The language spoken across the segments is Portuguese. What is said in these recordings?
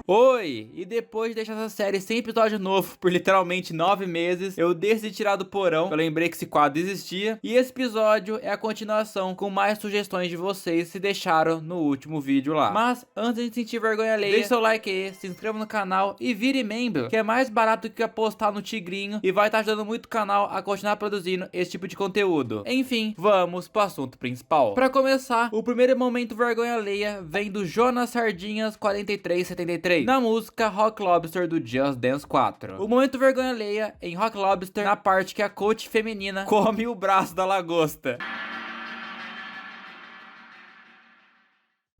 Oi! E depois de deixar essa série sem episódio novo por literalmente 9 meses, eu decidi tirar do porão, eu lembrei que esse quadro existia, e esse episódio é a continuação com mais sugestões de vocês se deixaram no último vídeo lá. Mas antes de sentir vergonha alheia, deixe seu like aí, se inscreva no canal e vire membro, que é mais barato que apostar no Tigrinho e vai estar ajudando muito o canal a continuar produzindo esse tipo de conteúdo. Enfim, vamos pro assunto principal. Pra começar, o primeiro momento vergonha alheia vem do Jonas Sardinhas 4373. Na música Rock Lobster do Just Dance 4. O momento vergonha alheia em Rock Lobster na parte que a coach feminina come o braço da lagosta.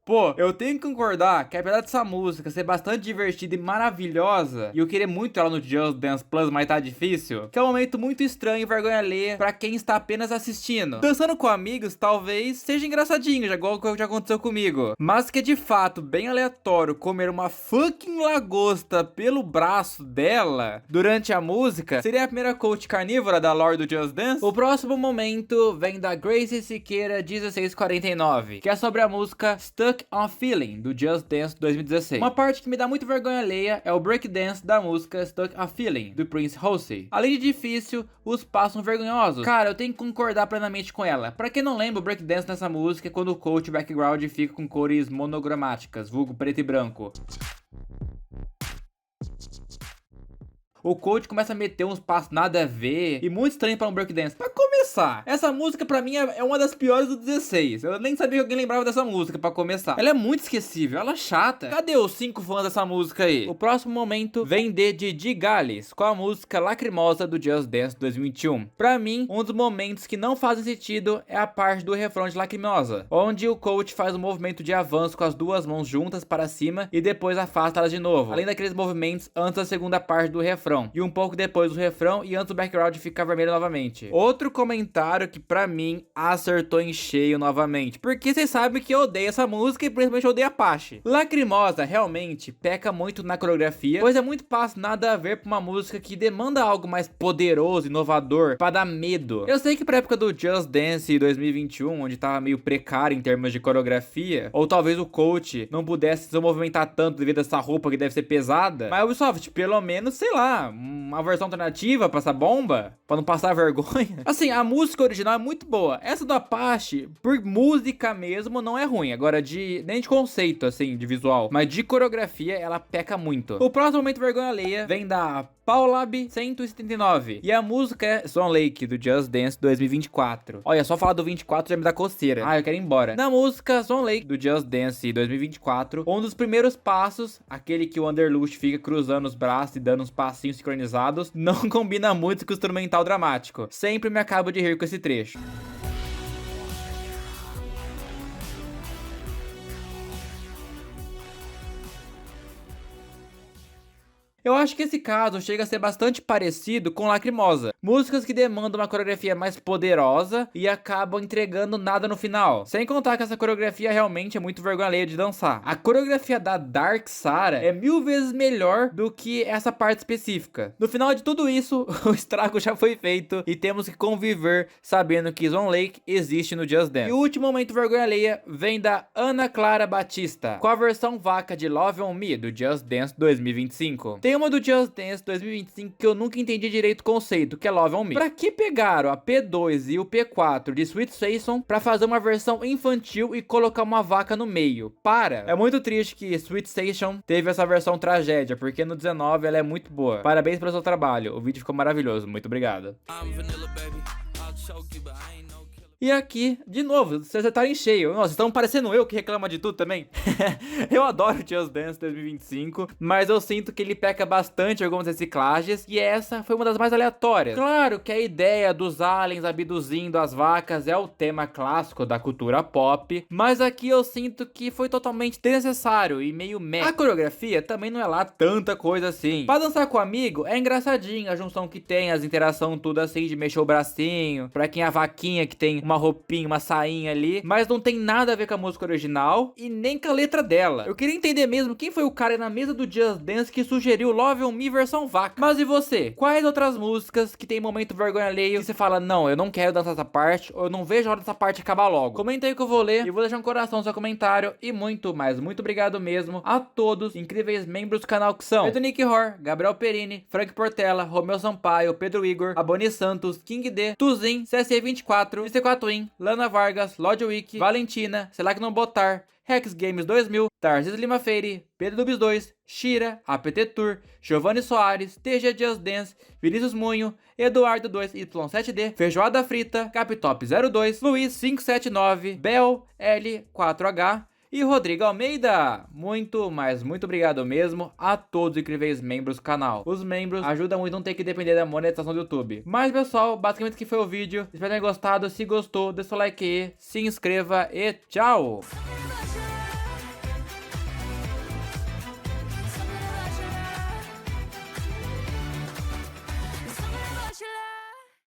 Pô, eu tenho que concordar que apesar dessa música ser bastante divertida e maravilhosa, e eu queria muito ela no Just Dance Plus, mas tá difícil, que é um momento muito estranho e vergonha alheia pra quem está apenas assistindo. Dançando com amigos talvez seja engraçadinho, já igual o que já aconteceu comigo, mas que é de fato bem aleatório comer uma fucking lagosta pelo braço dela durante a música, seria a primeira coach carnívora da lore do Just Dance. O próximo momento vem da Gracie Siqueira 1649, que é sobre a música Stuck on Feeling, do Just Dance 2016. Uma parte que me dá muito vergonha alheia é o breakdance da música Stuck on Feeling, do Prince Halsey. Além de difícil, os passos são vergonhosos. Cara, eu tenho que concordar plenamente com ela. Pra quem não lembra, o breakdance nessa música é quando o coach background fica com cores monogramáticas, vulgo preto e branco. O coach começa a meter uns passos nada a ver e muito estranho para um breakdance. Pra começar, essa música pra mim é uma das piores do 16. Eu nem sabia que alguém lembrava dessa música pra começar. Ela é muito esquecível, ela é chata. Cadê os 5 fãs dessa música aí? O próximo momento vem de Didi Gales com a música Lacrimosa do Just Dance 2021. Pra mim, um dos momentos que não fazem sentido é a parte do refrão de Lacrimosa, onde o coach faz um movimento de avanço com as duas mãos juntas para cima e depois afasta elas de novo. Além daqueles movimentos antes da segunda parte do refrão. E um pouco depois do refrão e antes do background ficar vermelho novamente. Outro comentário que pra mim acertou em cheio novamente, porque vocês sabem que eu odeio essa música e principalmente eu odeio Apache. Lacrimosa realmente peca muito na coreografia, pois é muito fácil nada a ver pra uma música que demanda algo mais poderoso, inovador, pra dar medo. Eu sei que pra época do Just Dance 2021, onde tava meio precário em termos de coreografia, ou talvez o coach não pudesse se movimentar tanto devido a essa roupa que deve ser pesada, mas Ubisoft, pelo menos, sei lá, uma versão alternativa pra essa bomba, pra não passar vergonha. Assim, a música original é muito boa. Essa do Apache, por música mesmo, não é ruim. Agora, nem de conceito, assim, de visual, mas de coreografia, ela peca muito. O próximo momento vergonha alheia vem da Paulab 179. E a música é Swan Lake, do Just Dance 2024. Olha, só falar do 24 já me dá coceira. Ah, eu quero ir embora. Na música Swan Lake, do Just Dance 2024, um dos primeiros passos, aquele que o Underlush fica cruzando os braços e dando uns passinhos sincronizados, não combina muito com o instrumental dramático. Sempre me acabo de rir com esse trecho. Eu acho que esse caso chega a ser bastante parecido com Lacrimosa. Músicas que demandam uma coreografia mais poderosa e acabam entregando nada no final. Sem contar que essa coreografia realmente é muito vergonha alheia de dançar. A coreografia da Dark Sara é 1000 vezes melhor do que essa parte específica. No final de tudo isso, o estrago já foi feito e temos que conviver sabendo que Swan Lake existe no Just Dance. E o último momento vergonha alheia vem da Ana Clara Batista, com a versão vaca de Love on Me do Just Dance 2025. Tem uma do Just Dance 2025 que eu nunca entendi direito o conceito, que é Love on Me. Pra que pegaram a P2 e o P4 de Sweet Season pra fazer uma versão infantil e colocar uma vaca no meio? Para! É muito triste que Sweet Season teve essa versão tragédia, porque no 19 ela é muito boa. Parabéns pelo seu trabalho, o vídeo ficou maravilhoso, muito obrigado. E aqui, de novo, vocês tá em cheio. Nossa, estão parecendo eu que reclama de tudo também. Eu adoro o Just Dance 2025, mas eu sinto que ele peca bastante em algumas reciclagens, e essa foi uma das mais aleatórias. Claro que a ideia dos aliens abduzindo as vacas é o tema clássico da cultura pop, mas aqui eu sinto que foi totalmente desnecessário e meio meh. A coreografia também não é lá tanta coisa assim. Pra dançar com o amigo, é engraçadinho a junção que tem, as interações tudo assim, de mexer o bracinho, pra quem é a vaquinha que tem uma uma roupinha, uma sainha ali, mas não tem nada a ver com a música original e nem com a letra dela. Eu queria entender mesmo quem foi o cara na mesa do Just Dance que sugeriu Love on Me versão vaca. Mas e você? Quais outras músicas que tem momento vergonha alheio que você fala, não, eu não quero dançar essa parte, ou eu não vejo a hora dessa parte acabar logo? Comenta aí que eu vou ler e vou deixar um coração no seu comentário e muito, mas muito obrigado mesmo a todos incríveis membros do canal que são Pedro Nick Hor, Gabriel Perini, Frank Portela, Romeu Sampaio, Pedro Igor, Aboni Santos, King D, Tuzin, CSE24, MC4In, Lana Vargas, Lodwick, Valentina, Selak Não Botar, Rex Games 2000, Tarcísio Lima Feire, Pedro Dubs 2, Shira, APT Tour, Giovanni Soares, TG Just Dance, Vinícius Munho, Eduardo 2Y7D, Feijoada Frita, Captop 02, Luiz 579, Bel L4H e Rodrigo Almeida. Muito, mas muito obrigado mesmo a todos os incríveis membros do canal. Os membros ajudam muito a não ter que depender da monetização do YouTube. Mas pessoal, basicamente que foi o vídeo. Espero que tenham gostado. Se gostou, deixa o like aí, se inscreva e tchau!